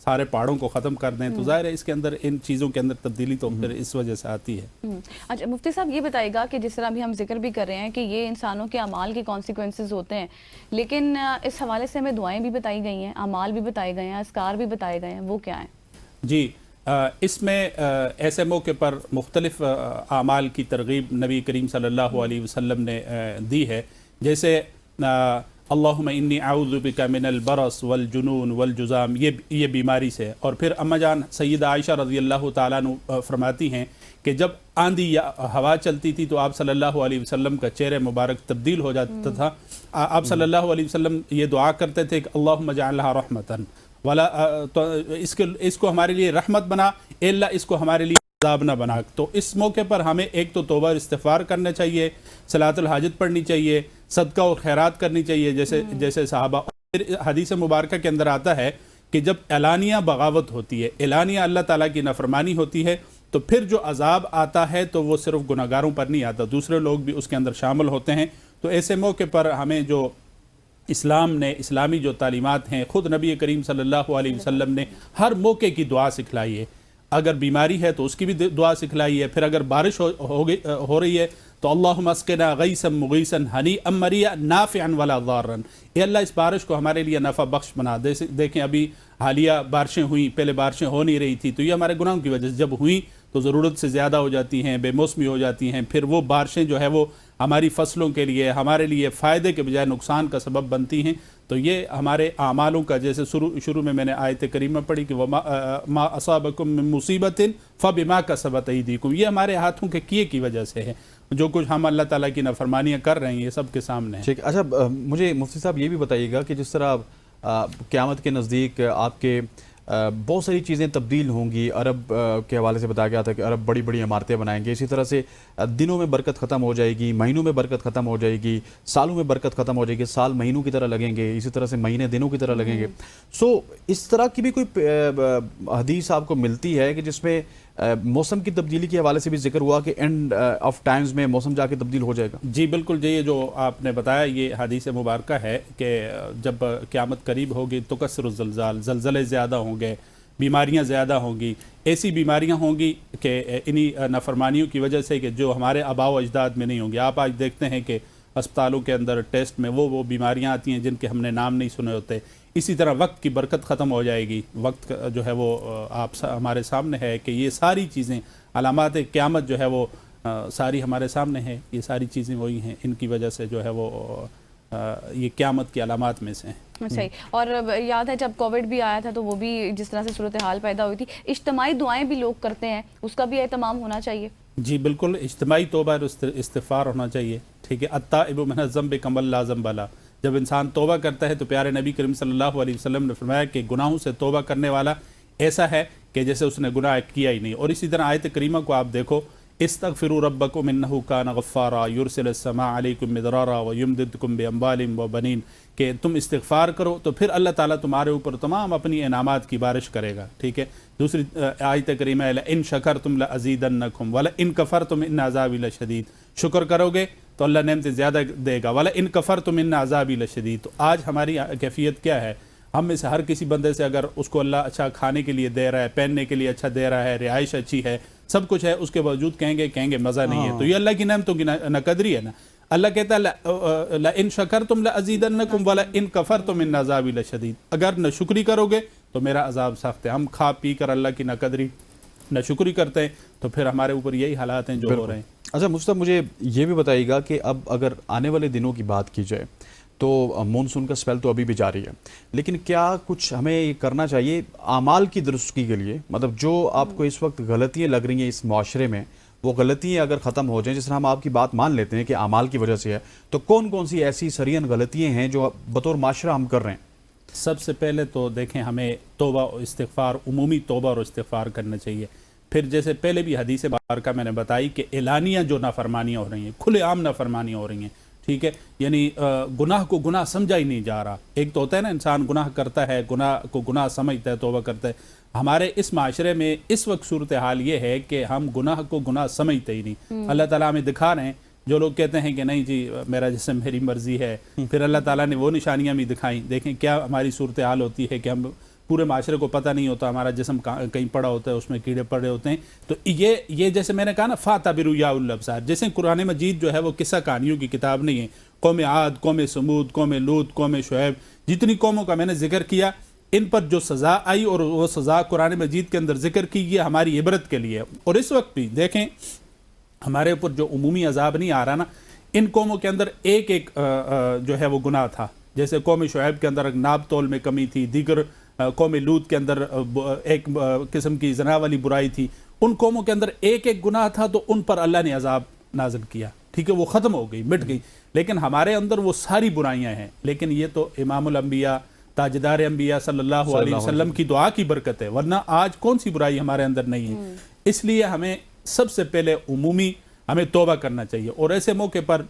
سارے پہاڑوں کو ختم کر دیں، تو ظاہر ہے اس کے اندر ان چیزوں کے اندر تبدیلی تو پھر اس وجہ سے آتی ہے۔ اچھا مفتی صاحب یہ بتائیے گا کہ جس طرح بھی ہم ذکر بھی کر رہے ہیں کہ یہ انسانوں کے اعمال کے کانسیکوینسز ہوتے ہیں، لیکن اس حوالے سے ہمیں دعائیں بھی بتائی گئی ہیں، اعمال بھی بتائے گئے ہیں، اذکار بھی بتائے گئے ہیں، وہ کیا ہیں؟ جی اس میں ایسے موقع پر مختلف اعمال کی ترغیب نبی کریم صلی اللہ علیہ وسلم نے دی ہے، جیسے اللہم انی اعوذ بک من البرص والجنون والجزام، یہ بیماری سے۔ اور پھر اما جان سیدہ عائشہ رضی اللہ تعالیٰ عنہ فرماتی ہیں کہ جب آندھی یا ہوا چلتی تھی تو آپ صلی اللہ علیہ وسلم کا چہرہ مبارک تبدیل ہو جاتا تھا۔ آپ صلی اللہ علیہ وسلم یہ دعا کرتے تھے کہ اللہم اجعلھا رحمتاً والا، تو اس کو ہمارے لیے رحمت بنا، اے اللہ اس کو ہمارے لیے عذاب نہ بنا۔ تو اس موقع پر ہمیں ایک تو توبہ اور استغفار کرنا چاہیے، صلاۃ الحاجت پڑھنی چاہیے، صدقہ اور خیرات کرنی چاہیے جیسے صحابہ۔ پھر حدیث مبارکہ کے اندر آتا ہے کہ جب اعلانیہ بغاوت ہوتی ہے، اعلانیہ اللہ تعالیٰ کی نافرمانی ہوتی ہے، تو پھر جو عذاب آتا ہے تو وہ صرف گناہگاروں پر نہیں آتا، دوسرے لوگ بھی اس کے اندر شامل ہوتے ہیں۔ تو ایسے موقع پر ہمیں جو اسلام نے، اسلامی جو تعلیمات ہیں، خود نبی کریم صلی اللہ علیہ وسلم نے ہر موقع کی دعا سکھلائی ہے۔ اگر بیماری ہے تو اس کی بھی دعا سکھلائی ہے، پھر اگر بارش ہو رہی ہے تو اللہم اسقنا غیثا مغیثا ہنیئا مریا نافعا ولا ضارا، اے اللہ اس بارش کو ہمارے لیے نفع بخش بنا۔ دیکھیں ابھی حالیہ بارشیں ہوئیں، پہلے بارشیں ہو نہیں رہی تھی، تو یہ ہمارے گناہوں کی وجہ سے جب ہوئیں تو ضرورت سے زیادہ ہو جاتی ہیں، بے موسمی ہو جاتی ہیں، پھر وہ بارشیں جو ہے وہ ہماری فصلوں کے لیے، ہمارے لیے فائدے کے بجائے نقصان کا سبب بنتی ہیں۔ تو یہ ہمارے اعمالوں کا، جیسے شروع میں نے آیت کریمہ پڑھی کہ ما اصابکم من مصیبت فبما کسبت ایدیکم، یہ ہمارے ہاتھوں کے کیے کی وجہ سے ہے، جو کچھ ہم اللہ تعالیٰ کی نافرمانیاں کر رہے ہیں یہ سب کے سامنے ہے۔ ٹھیک، اچھا مجھے مفتی صاحب یہ بھی بتائیے گا کہ جس طرح قیامت کے نزدیک آپ کے بہت ساری چیزیں تبدیل ہوں گی، عرب کے حوالے سے بتایا گیا تھا کہ عرب بڑی بڑی عمارتیں بنائیں گے، اسی طرح سے دنوں میں برکت ختم ہو جائے گی، مہینوں میں برکت ختم ہو جائے گی، سالوں میں برکت ختم ہو جائے گی، سال مہینوں کی طرح لگیں گے، اسی طرح سے مہینے دنوں کی طرح لگیں گے۔ اس طرح کی بھی کوئی حدیث آپ کو ملتی ہے کہ جس میں موسم کی تبدیلی کے حوالے سے بھی ذکر ہوا کہ اینڈ آف ٹائمز میں موسم جا کے تبدیل ہو جائے گا؟ جی بالکل، یہ جو آپ نے بتایا یہ حدیث مبارکہ ہے کہ جب قیامت قریب ہوگی تو کثر الزلزال، زلزلے زیادہ ہوں گے، بیماریاں زیادہ ہوں گی، ایسی بیماریاں ہوں گی کہ انہی نافرمانیوں کی وجہ سے کہ جو ہمارے آباء و اجداد میں نہیں ہوں گی۔ آپ آج دیکھتے ہیں کہ اسپتالوں کے اندر ٹیسٹ میں وہ بیماریاں آتی ہیں جن کے ہم نے نام نہیں سنے ہوتے۔ اسی طرح وقت کی برکت ختم ہو جائے گی، وقت جو ہے وہ ہمارے سامنے ہے کہ یہ ساری چیزیں علامات قیامت جو ہے وہ ساری ہمارے سامنے ہے، یہ ساری چیزیں وہی ہیں، ان کی وجہ سے جو ہے وہ یہ قیامت کی علامات میں سے ہیں۔ صحیح۔ اور یاد ہے جب کووڈ بھی آیا تھا تو وہ بھی جس طرح سے صورتحال پیدا ہوئی تھی، اجتماعی دعائیں بھی لوگ کرتے ہیں، اس کا بھی اہتمام ہونا چاہیے۔ جی بالکل، اجتماعی توبہ اور استغفار ہونا چاہیے، ٹھیک ہے۔ التائب من الذنب کمن لا ذنب لہ، جب انسان توبہ کرتا ہے تو پیارے نبی کریم صلی اللہ علیہ وسلم نے فرمایا کہ گناہوں سے توبہ کرنے والا ایسا ہے کہ جیسے اس نے گناہ کیا ہی نہیں۔ اور اسی طرح آیت کریمہ کو آپ دیکھو، استغفروا ربکم انہ کان غفارا یرسل السماء علیکم مدرارا ویمددکم باموال وبنین، کہ تم استغفار کرو تو پھر اللہ تعالیٰ تمہارے اوپر تمام اپنی انعامات کی بارش کرے گا، ٹھیک ہے۔ دوسری آیت کریمہ ہے لئن شکرتم لازیدنکم ولئن کفرتم ان عذابی لشدید، شکر کرو گے تو اللہ نعمتیں زیادہ دے گا، ولئن کفرتم ان عذابی لشدید۔ تو آج ہماری کیفیت کیا ہے؟ ہم میں سے ہر کسی بندے سے اگر اس کو اللہ اچھا کھانے کے لیے دے رہا ہے، پہننے کے لیے اچھا دے رہا ہے، رہائش اچھی ہے، سب کچھ ہے، اس کے باوجود کہیں گے مزہ نہیں ہے، تو یہ اللہ کی نعمتوں کی ناقدری ہے نا۔ اللہ کہتا ہے لئن شکرتم لازیدنکم ولئن کفرتم ان عذابی لشدید، اگر ناشکری کرو گے تو میرا عذاب سخت ہے۔ ہم کھا پی کر اللہ کی ناقدری ناشکری کرتے ہیں تو پھر ہمارے اوپر یہی حالات ہیں جو ہو رہے ہیں۔ اچھا مصطفیٰ، مجھے یہ بھی بتائیے گا کہ اب اگر آنے والے دنوں کی بات کی جائے تو مونسون کا سپیل تو ابھی بھی جاری ہے، لیکن کیا کچھ ہمیں یہ کرنا چاہیے اعمال کی درستگی کے لیے؟ مطلب جو آپ کو اس وقت غلطیاں لگ رہی ہیں اس معاشرے میں، وہ غلطیاں اگر ختم ہو جائیں، جس طرح ہم آپ کی بات مان لیتے ہیں کہ اعمال کی وجہ سے ہے، تو کون کون سی ایسی سرین غلطیاں ہیں جو بطور معاشرہ ہم کر رہے ہیں؟ سب سے پہلے تو دیکھیں ہمیں توبہ و استغفار، عمومی توبہ اور استغفار کرنا چاہیے۔ پھر جیسے پہلے بھی حدیث مبارکہ میں نے بتائی کہ اعلانیہ جو نافرمانیاں ہو رہی ہیں، کھلے عام نافرمانیاں ہو رہی ہیں، ٹھیک ہے، یعنی گناہ کو گناہ سمجھا ہی نہیں جا رہا۔ ایک تو ہوتا ہے نا انسان گناہ کرتا ہے، گناہ کو گناہ سمجھتا ہے، توبہ کرتا ہے۔ ہمارے اس معاشرے میں اس وقت صورتحال یہ ہے کہ ہم گناہ کو گناہ سمجھتے ہی نہیں۔ اللہ تعالیٰ ہمیں دکھا رہے ہیں، جو لوگ کہتے ہیں کہ نہیں جی میرا جسم میری مرضی ہے، پھر اللہ تعالیٰ نے وہ نشانیاں بھی دکھائیں۔ دیکھیں کیا ہماری صورتحال ہوتی ہے کہ ہم پورے معاشرے کو پتہ نہیں ہوتا, ہمارا جسم کہیں پڑا ہوتا ہے, اس میں کیڑے پڑے ہوتے ہیں. تو یہ جیسے میں نے کہا نا فَاتَبِرُوا يَا أُولِي الْأَبْصَارِ, جیسے قرآن مجید جو ہے وہ قصہ کہانیوں کی کتاب نہیں ہے. قوم عاد, قوم سمود, قوم لوط, قوم شعیب, جتنی قوموں کا میں نے ذکر کیا, ان پر جو سزا آئی اور وہ سزا قرآن مجید کے اندر ذکر کی, یہ ہماری عبرت کے لیے. اور اس وقت بھی دیکھیں ہمارے اوپر جو عمومی عذاب نہیں آ رہا نا, ان قوموں کے اندر ایک ایک جو ہے وہ گناہ تھا. جیسے قوم شعیب کے اندر ناب تول میں کمی تھی, دیگر قوم لوط کے اندر ایک قسم کی زنا والی برائی تھی. ان قوموں کے اندر ایک ایک گناہ تھا, تو ان پر اللہ نے عذاب نازل کیا. ٹھیک ہے, وہ ختم ہو گئی, مٹ گئی. لیکن ہمارے اندر وہ ساری برائیاں ہیں. لیکن یہ تو امام الانبیاء, تاجدار انبیاء صلی اللہ علیہ وسلم کی دعا کی برکت ہے, ورنہ آج کون سی برائی ہمارے اندر نہیں ہے. اس لیے ہمیں سب سے پہلے عمومی ہمیں توبہ کرنا چاہیے. اور ایسے موقع پر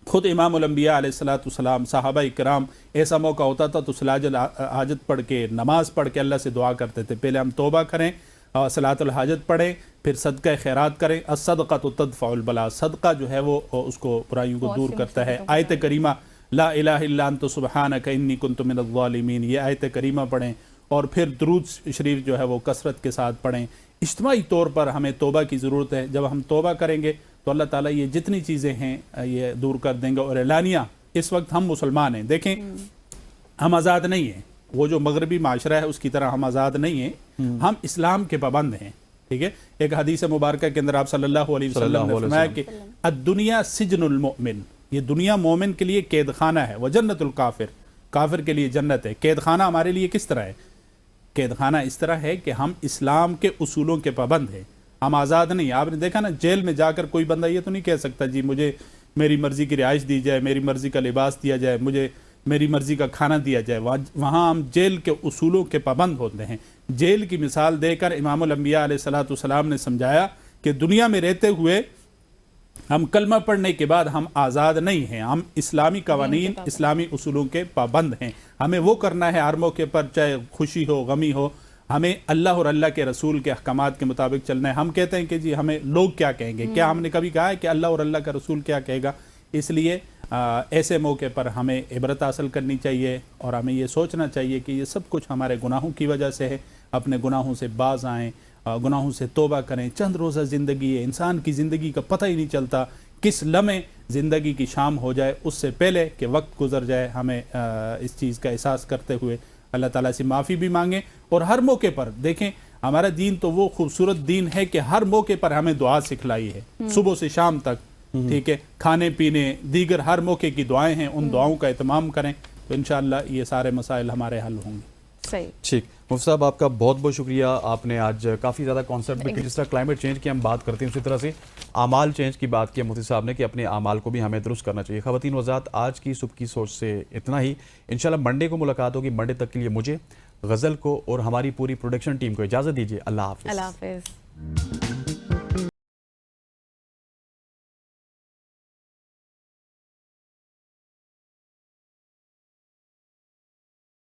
خود امام الانبیاء علیہ السلام, صحابہ کرام, ایسا موقع ہوتا تھا تو صلاۃ الحاجت پڑھ کے, نماز پڑھ کے اللہ سے دعا کرتے تھے, پہلے ہم توبہ کریں, صلاۃ الحاجت پڑھیں, پھر صدقہ خیرات کریں. الصدقۃ تدفع البلاء, صدقہ جو ہے وہ اس کو برائیوں کو دور کرتا ہے. آیت کریمہ لا الہ الا انت سبحانک انی کنت من الظالمین, یہ آیت کریمہ پڑھیں. اور پھر درود شریف جو ہے وہ کثرت کے ساتھ پڑھیں. اجتماعی طور پر ہمیں توبہ کی ضرورت ہے. جب ہم توبہ کریں گے تو اللہ تعالیٰ یہ جتنی چیزیں ہیں یہ دور کر دیں گے. اور اعلانیہ اس وقت ہم مسلمان ہیں, دیکھیں ہم آزاد نہیں ہیں, وہ جو مغربی معاشرہ ہے اس کی طرح ہم آزاد نہیں ہیں, ہم اسلام کے پابند ہیں. ٹھیک ہے, ایک حدیث مبارکہ کے اندر آپ صلی اللہ علیہ وسلم نے فرمایا کہ الدنیا سجن المؤمن, یہ دنیا مومن کے لیے قید خانہ ہے, وجنت الکافر, کافر کے لیے جنت ہے. قید خانہ ہمارے لیے کس طرح ہے؟ قید خانہ اس طرح ہے کہ ہم اسلام کے اصولوں کے پابند ہیں, ہم آزاد نہیں. آپ نے دیکھا نا, جیل میں جا کر کوئی بندہ یہ تو نہیں کہہ سکتا جی مجھے میری مرضی کی رہائش دی جائے, میری مرضی کا لباس دیا جائے, مجھے میری مرضی کا کھانا دیا جائے. وہاں ہم جیل کے اصولوں کے پابند ہوتے ہیں. جیل کی مثال دے کر امام الانبیاء علیہ السلام نے سمجھایا کہ دنیا میں رہتے ہوئے ہم کلمہ پڑھنے کے بعد ہم آزاد نہیں ہیں, ہم اسلامی قوانین, اسلامی اصولوں کے پابند ہیں. ہمیں وہ کرنا ہے ہر موقع پر, چاہے خوشی ہو غمی ہو, ہمیں اللہ اور اللہ کے رسول کے احکامات کے مطابق چلنا ہے. ہم کہتے ہیں کہ جی ہمیں لوگ کیا کہیں گے, کیا ہم نے کبھی کہا ہے کہ اللہ اور اللہ کا رسول کیا کہے گا؟ اس لیے ایسے موقع پر ہمیں عبرت حاصل کرنی چاہیے اور ہمیں یہ سوچنا چاہیے کہ یہ سب کچھ ہمارے گناہوں کی وجہ سے ہے. اپنے گناہوں سے باز آئیں, گناہوں سے توبہ کریں. چند روزہ زندگی ہے, انسان کی زندگی کا پتہ ہی نہیں چلتا کس لمحے زندگی کی شام ہو جائے. اس سے پہلے کہ وقت گزر جائے ہمیں اس چیز کا احساس کرتے ہوئے اللہ تعالیٰ سے معافی بھی مانگیں. اور ہر موقع پر دیکھیں ہمارا دین تو وہ خوبصورت دین ہے کہ ہر موقع پر ہمیں دعا سکھلائی ہے, صبح سے شام تک. ٹھیک ہے, کھانے پینے دیگر ہر موقع کی دعائیں ہیں, ان دعاؤں کا اہتمام کریں تو انشاءاللہ یہ سارے مسائل ہمارے حل ہوں گے. صحیح. ٹھیک, مفتی صاحب آپ کا بہت بہت شکریہ. آپ نے آج کافی زیادہ کانسیپٹ بھی جس طرح کلائمیٹ چینج کی ہم بات کرتے ہیں اسی طرح سے اعمال چینج کی بات کی مفتی صاحب نے کہ اپنے اعمال کو بھی ہمیں درست کرنا چاہیے. خواتین وضاحت آج کی صبح کی سوچ سے اتنا ہی. انشاءاللہ منڈے کو ملاقات ہوگی. منڈے تک کے لیے مجھے, غزل کو اور ہماری پوری پروڈکشن ٹیم کو اجازت دیجیے. اللہ حافظ. اللہ حافظ.